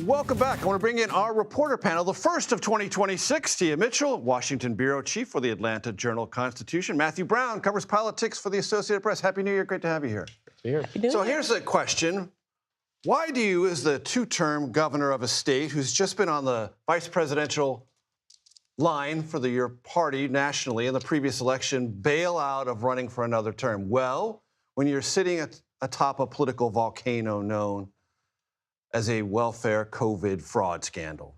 Welcome back. I want to bring in our reporter panel, the first of 2026. Tia Mitchell, Washington bureau chief for the Atlanta Journal-Constitution. Matthew Brown covers politics for the Associated Press. Happy New Year. Great to have you here. So here's a question. Why do you, as the two-term governor of a state who's just been on the vice presidential line for your party nationally in the previous election, bail out of running for another term? Well, when you're sitting atop a political volcano known as a welfare COVID fraud scandal.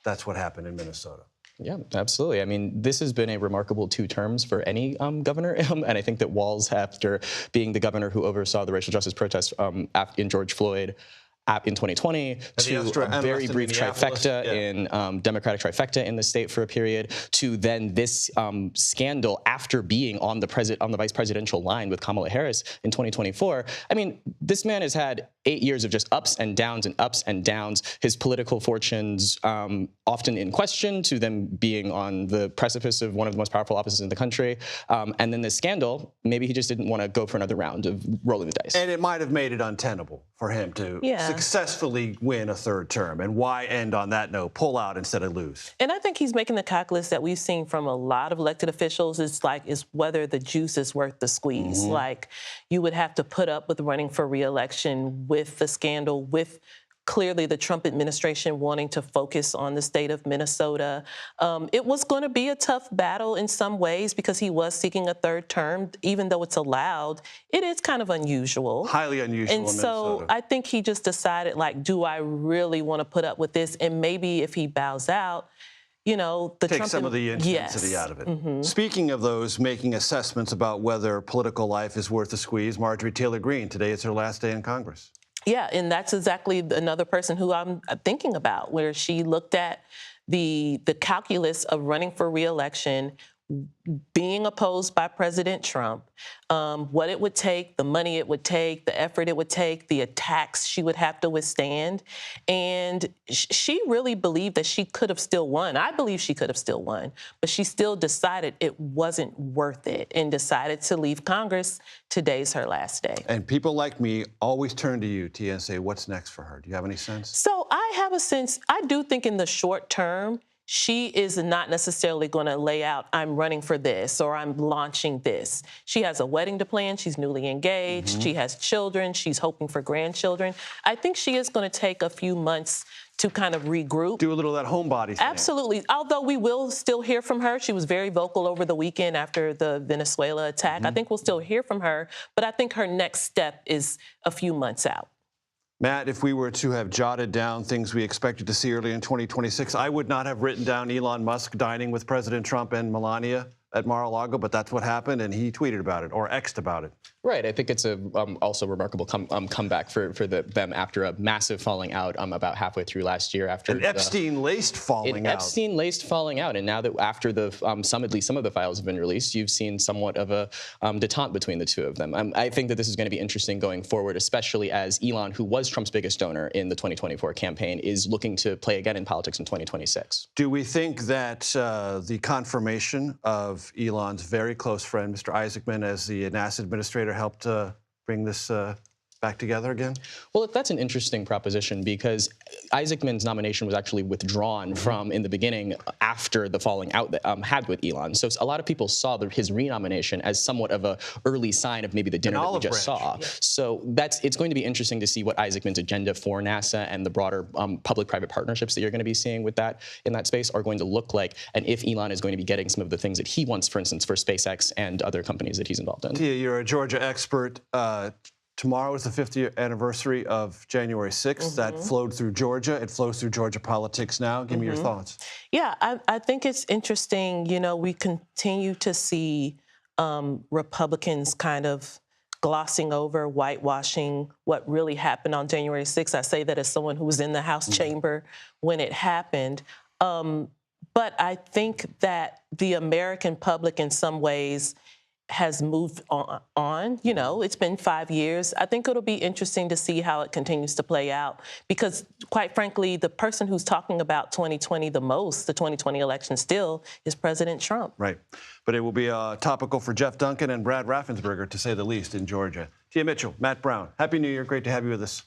That's what happened in Minnesota. Yeah, absolutely. I mean, this has been a remarkable 2 terms for any governor. And I think that Walz, after being the governor who oversaw the racial justice protests in George Floyd in 2020, to a very brief trifecta in Democratic trifecta in the state for a period, to then this scandal after being on the vice presidential line with Kamala Harris in 2024. I mean, this man has had 8 years of just ups and downs and ups and downs. His political fortunes often in question, to them being on the precipice of one of the most powerful offices in the country. And then this scandal, maybe he just didn't want to go for another round of rolling the dice. And it might have made it untenable for him to successfully win a 3rd term. And why end on that note? Pull out instead of lose. And I think he's making the calculus that we've seen from a lot of elected officials. Is whether the juice is worth the squeeze. Mm-hmm. Like, you would have to put up with running for re-election with the scandal, with clearly the Trump administration wanting to focus on the state of Minnesota. It was going to be a tough battle in some ways because he was seeking a 3rd term. Even though it's allowed, it is kind of unusual. Highly unusual and in Minnesota. So I think he just decided, like, do I really want to put up with this? And maybe if he bows out, you know, the Take Trump some of the intensity out of it. Mm-hmm. Speaking of those making assessments about whether political life is worth the squeeze, Marjorie Taylor Greene, today is her last day in Congress. Yeah, and that's exactly another person who I'm thinking about, where she looked at the calculus of running for re-election, being opposed by President Trump, what it would take, the money it would take, the effort it would take, the attacks she would have to withstand. And she really believed that she could have still won. I believe she could have still won, but she still decided it wasn't worth it and decided to leave Congress. Today's her last day. And people like me always turn to you, Tia, and say, what's next for her? Do you have any sense? So I have a sense. I do think in the short term, she is not necessarily going to lay out, I'm running for this or I'm launching this. She has a wedding to plan. She's newly engaged. Mm-hmm. She has children. She's hoping for grandchildren. I think she is going to take a few months to kind of regroup. Do a little of that homebody thing. Absolutely. Although we will still hear from her. She was very vocal over the weekend after the Venezuela attack. Mm-hmm. I think we'll still hear from her. But I think her next step is a few months out. Matt, if we were to have jotted down things we expected to see early in 2026, I would not have written down Elon Musk dining with President Trump and Melania at Mar-a-Lago, but that's what happened, and he tweeted about it or X'd about it. Right. I think it's a also remarkable comeback for them after a massive falling out about halfway through last year. After an Epstein-laced falling out. Epstein-laced falling out, and now that after the at least some of the files have been released, you've seen somewhat of a detente between the 2 of them. I think that this is going to be interesting going forward, especially as Elon, who was Trump's biggest donor in the 2024 campaign, is looking to play again in politics in 2026. Do we think that the confirmation of Elon's very close friend, Mr. Isaacman, as the NASA administrator helped bring this back together again? Well, that's an interesting proposition because Isaacman's nomination was actually withdrawn from in the beginning after the falling out that had with Elon. So a lot of people saw his renomination as somewhat of an early sign of maybe the dinner that we just saw. Yeah. So it's going to be interesting to see what Isaacman's agenda for NASA and the broader public-private partnerships that you're going to be seeing with that in that space are going to look like, and if Elon is going to be getting some of the things that he wants, for instance, for SpaceX and other companies that he's involved in. Tia, you're a Georgia expert. Tomorrow is the 50th anniversary of January 6th. Mm-hmm. That flowed through Georgia. It flows through Georgia politics now. Give me your thoughts. Yeah, I think it's interesting. You know, we continue to see Republicans kind of glossing over, whitewashing what really happened on January 6th. I say that as someone who was in the House chamber when it happened. But I think that the American public in some ways has moved on. You know, it's been 5 years. I think it'll be interesting to see how it continues to play out because, quite frankly, the person who's talking about 2020 the most, the 2020 election still, is President Trump. Right. But it will be topical for Jeff Duncan and Brad Raffensperger, to say the least, in Georgia. Tia Mitchell, Matt Brown, Happy New Year. Great to have you with us.